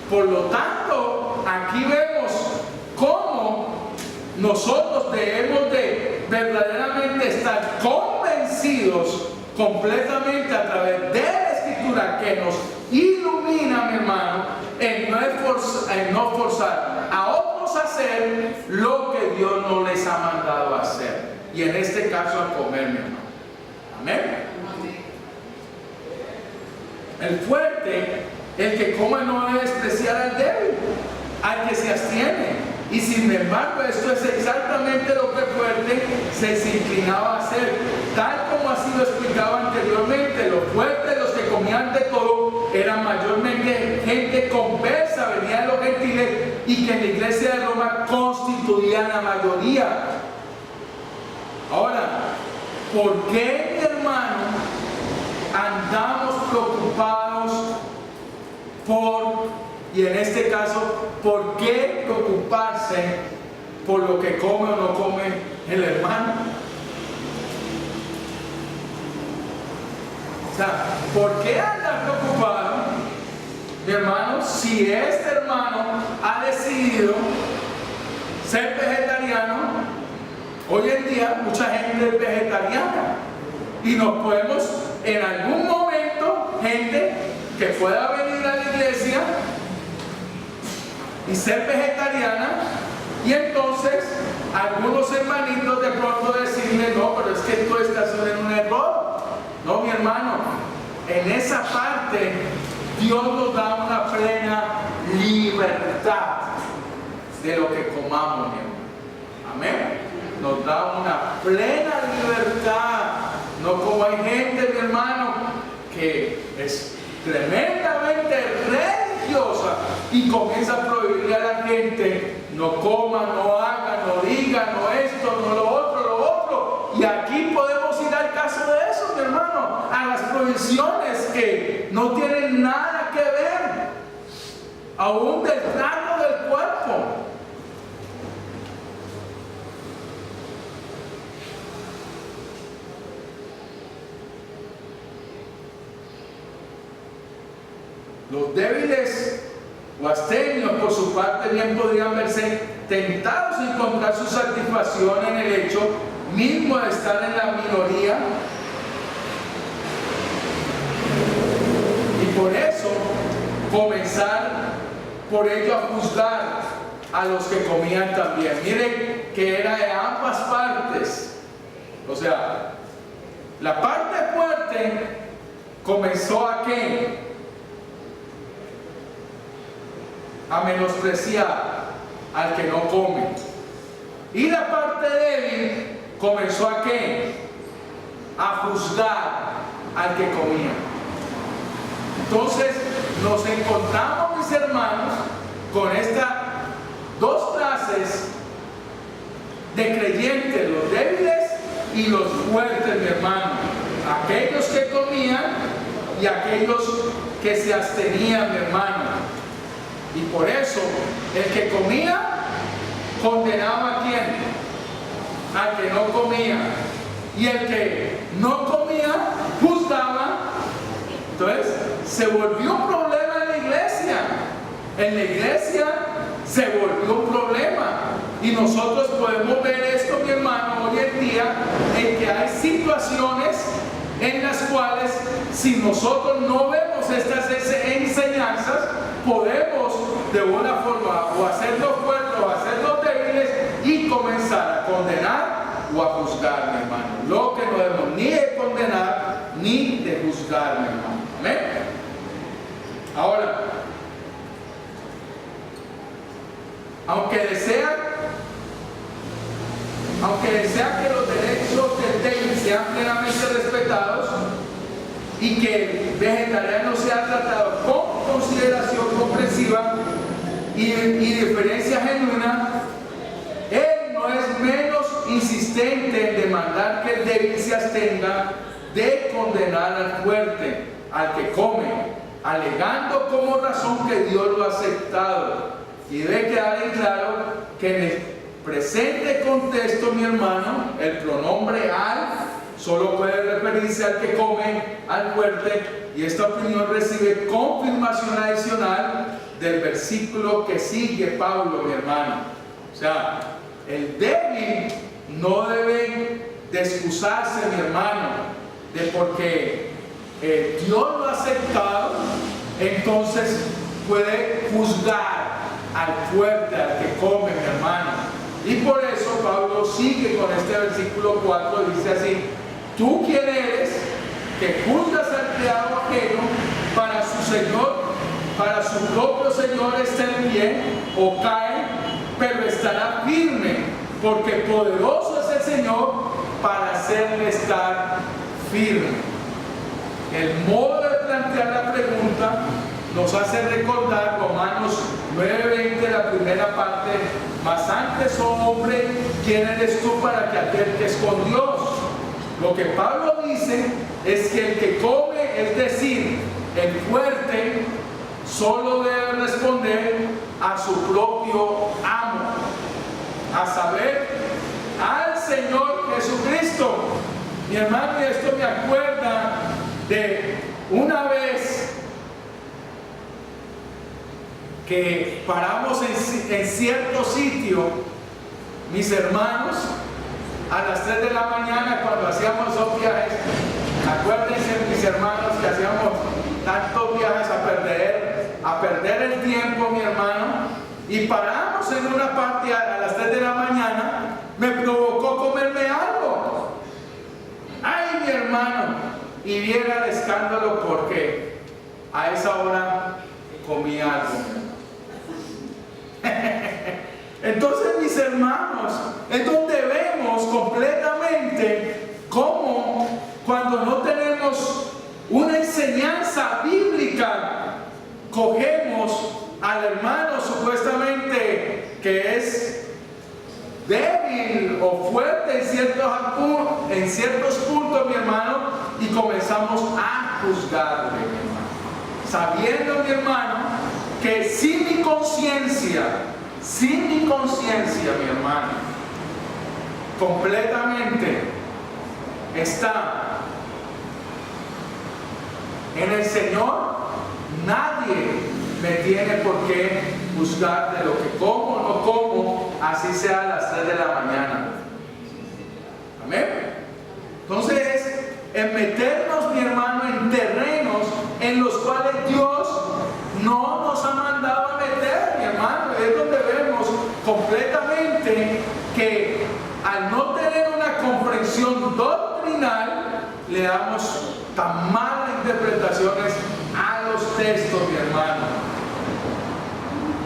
Por lo tanto, aquí vemos cómo nosotros debemos de verdaderamente estar convencidos completamente a través de la Escritura, que nos ilumina, mi hermano, en no forzar a otros a hacer lo que Dios no les ha mandado a hacer, y en este caso a comer, mi hermano. Amén. El fuerte, el que come, no debe despreciar al débil, al que se abstiene. Y sin embargo, esto es exactamente lo que el fuerte se inclinaba a hacer, tal como ha sido explicado anteriormente. Los fuertes, los que comían de todo, eran mayormente gente conversa, venían de los gentiles, y que en la iglesia de Roma constituían la mayoría. Ahora, ¿por qué, mi hermano, andamos y en este caso, ¿por qué preocuparse por lo que come o no come el hermano? O sea, ¿por qué andar preocupado, mi hermano, si este hermano ha decidido ser vegetariano? Hoy en día mucha gente es vegetariana y nos podemos en algún momento, gente que pueda venir a la iglesia y ser vegetariana, y entonces algunos hermanitos de pronto decirle: no, pero es que tú estás en un error. No, mi hermano, en esa parte Dios nos da una plena libertad de lo que comamos, mi hermano. Amén. Nos da una plena libertad. No como hay gente, mi hermano, que es tremendamente religiosa y comienza a prohibirle a la gente: no coma, no haga, no diga, no esto, no lo otro, lo otro. Y aquí podemos ir al caso de eso, mi hermano, a las prohibiciones que no tienen nada que ver aún del trato del cuerpo. Los débiles o abstemios, por su parte, bien podrían verse tentados a encontrar su satisfacción en el hecho mismo de estar en la minoría, y por eso comenzar por ello a juzgar a los que comían también. Miren que era de ambas partes. O sea, la parte fuerte comenzó a ¿qué? A menospreciar al que no come. Y la parte débil comenzó a ¿qué? A juzgar al que comía. Entonces nos encontramos, mis hermanos, con estas dos clases de creyentes: los débiles y los fuertes, mi hermano. Aquellos que comían y aquellos que se abstenían, mi hermano. Y por eso, el que comía condenaba a quién? Al que no comía. Y el que no comía juzgaba. Entonces, se volvió un problema en la iglesia. En la iglesia se volvió un problema. Y nosotros podemos ver esto, mi hermano, hoy en día, en que hay situaciones en las cuales, si nosotros no vemos estas enseñanzas, podemos de una forma o hacernos fuertes o hacernos débiles y comenzar a condenar o a juzgar, mi hermano. Lo que no debemos ni de condenar ni de juzgar, mi hermano. ¿Amén? Ahora, aunque desea que los derechos del débil sean plenamente respetados y que el vegetariano sea tratado con consideración comprensiva y diferencia genuina, él no es menos insistente en demandar que el débil se abstenga de condenar al fuerte, al que come, alegando como razón que Dios lo ha aceptado. Y debe quedar en claro que en el presente contexto, mi hermano, el pronombre al solo puede referirse al que come, al fuerte, y esta opinión recibe confirmación adicional del versículo que sigue Pablo, mi hermano. O sea, el débil no debe de excusarse, mi hermano, de porque Dios lo ha aceptado, entonces puede juzgar al fuerte, al que come, mi hermano. Y por eso Pablo sigue con este versículo 4, dice así: ¿tú quién eres que juzgas al criado ajeno? Para su Señor, para su propio Señor está en pie o cae, pero estará firme, porque poderoso es el Señor para hacerle estar firme. El modo de plantear la pregunta nos hace recordar Romanos 9:20, la primera parte: mas antes, oh hombre, ¿quién eres tú para que alterques con Dios? Lo que Pablo dice es que el que come, es decir, el fuerte, solo debe responder a su propio amo, a saber, al Señor Jesucristo. Mi hermano, y esto me acuerda de una vez que paramos en cierto sitio, mis hermanos, a las 3 de la mañana cuando hacíamos esos viajes. Acuérdense, mis hermanos, que hacíamos tantos viajes a perder el tiempo, mi hermano, y paramos en una parte a las 3 de la mañana. Me provocó comerme algo. Ay, mi hermano, y viera el escándalo porque a esa hora comí algo. Entonces, mis hermanos, es donde vemos completamente cómo cuando no tenemos una enseñanza bíblica, cogemos al hermano supuestamente que es débil o fuerte en ciertos puntos, mi hermano, y comenzamos a juzgarle, mi hermano, sabiendo, mi hermano, que sin mi conciencia, mi hermano, completamente está en el Señor, nadie me tiene por qué juzgar de lo que como o no como, así sea a las 3 de la mañana. Amén. Entonces, en meternos, mi hermano, en terrenos en los cuales Dios no nos ha mandado a meter, mi hermano, es donde vemos completamente que al no tener una comprensión doctrinal, le damos tan malas interpretaciones a los textos, mi hermano.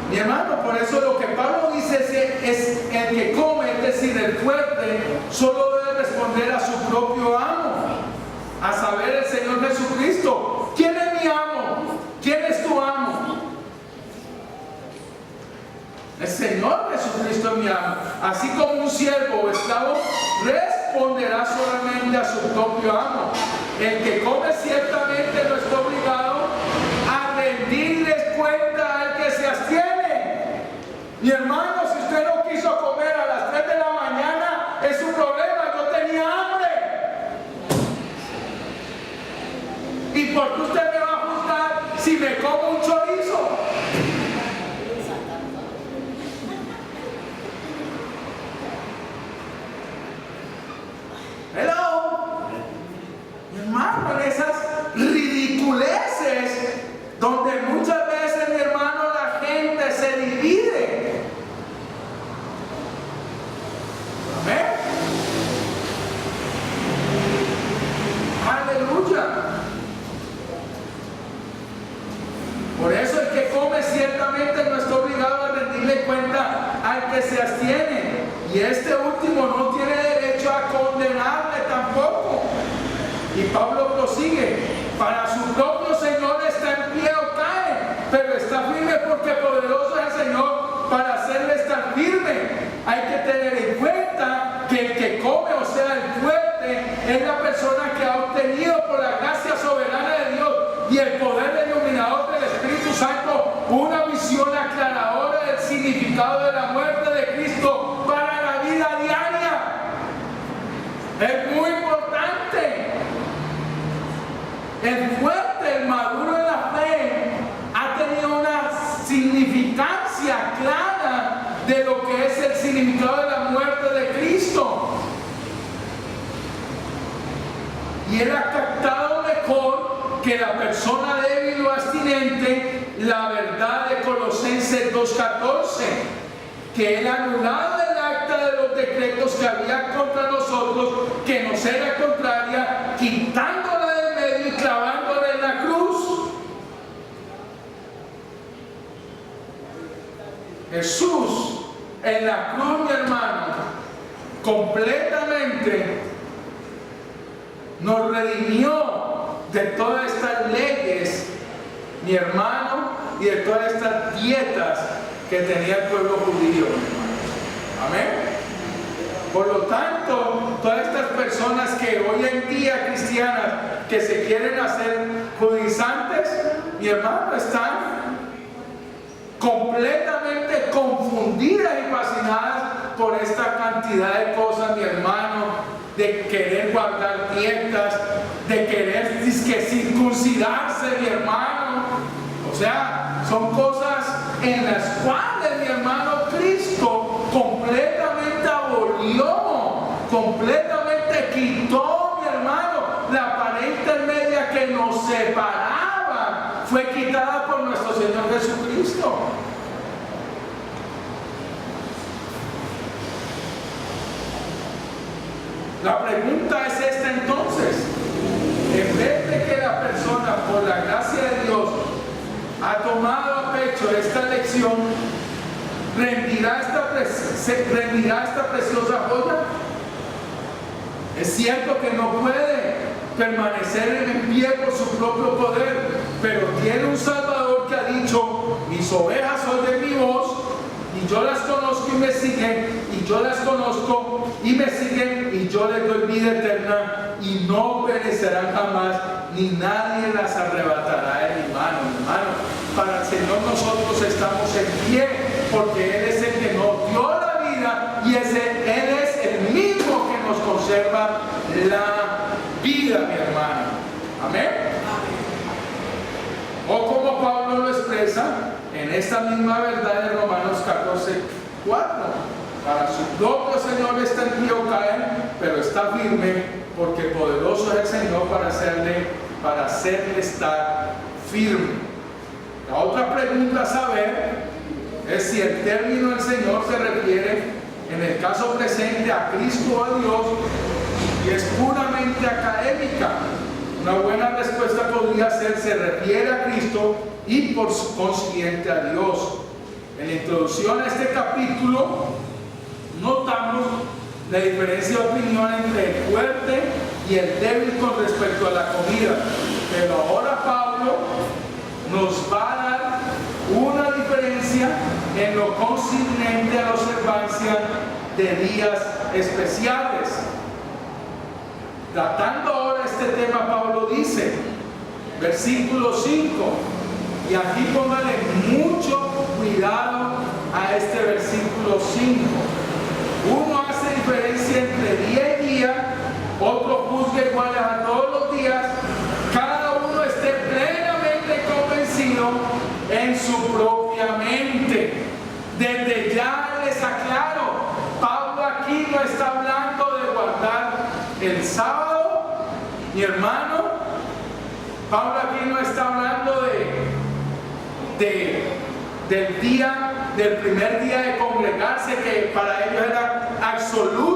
Mi hermano, por eso lo que Pablo dice es el que come, es decir, el fuerte, solo debe responder a su propio amo, a saber, el Señor Jesucristo. ¿Quién es mi amo? ¿Quién es tu amo? El Señor Jesucristo es mi amo. Así como un siervo o esclavo responderá solamente a su propio amo. El que come ciertamente no está obligado a rendirles cuenta al que se abstiene. Mi hermano, si usted no quiso comer a las 3 de la mañana, es su problema. Yo tenía hambre. ¿Y por qué usted me va a juzgar si me como un chorizo? Hello. Mi hermano, en esas ridiculeces donde muchas veces, mi hermano, la gente se divide. Amén. Aleluya. Por eso el que come ciertamente no está obligado a rendirle cuenta al que se abstiene. Y este último no tiene derecho a condenarle tampoco. Y Pablo prosigue: para su propio Señor está en pie o cae, pero está firme porque poderoso es el Señor para hacerle estar firme. Hay que tener en cuenta que el que come, o sea, el fuerte, es la persona que ha obtenido por la gracia soberana de Dios y el poder iluminador del Espíritu Santo una visión aclaradora del significado de la muerte de Cristo para la vida diaria. Es muy importante. El fuerte, el maduro en la fe, ha tenido una significancia clara de lo que es el significado de la muerte de Cristo. Y él ha captado mejor que la persona débil o abstinente la verdad de Colosenses 2:14, que él ha anulado el acta de los decretos que había contra nosotros, que nos era contraria, quitándola de medio y clavándola en la cruz. Jesús en la cruz, mi hermano, completamente nos redimió de todas estas leyes, mi hermano, y de todas estas dietas que tenía el pueblo judío, mi hermano. Amén. Por lo tanto, todas estas personas que hoy en día, cristianas, que se quieren hacer judaizantes, mi hermano, están completamente confundidas y fascinadas por esta cantidad de cosas, mi hermano, de querer guardar dietas, de querer circuncidarse, mi hermano. O sea, son cosas en las cuales, mi hermano, Cristo completamente abolió, completamente quitó, mi hermano, la pared intermedia que nos separaba, fue quitada por nuestro Señor Jesucristo. La pregunta es esta entonces: en vez de que la persona, por la gracia de Dios, ha tomado a pecho esta lección, ¿rendirá esta preciosa joya? Es cierto que no puede permanecer en pie por su propio poder, pero tiene un Salvador que ha dicho: mis ovejas son de mi voz, y yo las conozco y me siguen, y yo las conozco y me siguen, y yo les doy vida eterna, y no perecerán jamás, ni nadie las arrebatará de mi mano. Mi hermano, para el Señor nosotros estamos en pie, porque Él es el que nos dio la vida, y Él es el mismo que nos conserva la vida, mi hermano. Amén. O como Pablo lo expresa en esta misma verdad de Romanos 14:4: para su propio Señor está en pie o cae, pero está firme, porque poderoso es el Señor para hacerle estar firme. La otra pregunta a saber es si el término del Señor se refiere, en el caso presente, a Cristo o a Dios, y es puramente académica. Una buena respuesta podría ser: se refiere a Cristo y por consiguiente a Dios. En la introducción a este capítulo notamos la diferencia de opinión entre el fuerte y el débil con respecto a la comida, pero ahora Pablo nos va a dar una diferencia en lo concerniente a la observancia de días especiales. Tratando ahora este tema, Pablo dice, versículo 5, y aquí póngale mucho cuidado a este versículo 5. Uno hace diferencia entre día y día, otro juzga iguales a todos los días, cada uno esté plenamente convencido en su propia mente. Desde ya les aclaro, Pablo aquí no está hablando de guardar el sábado, mi hermano. Pablo aquí no está hablando del primer día de congregarse, que para ellos era absoluto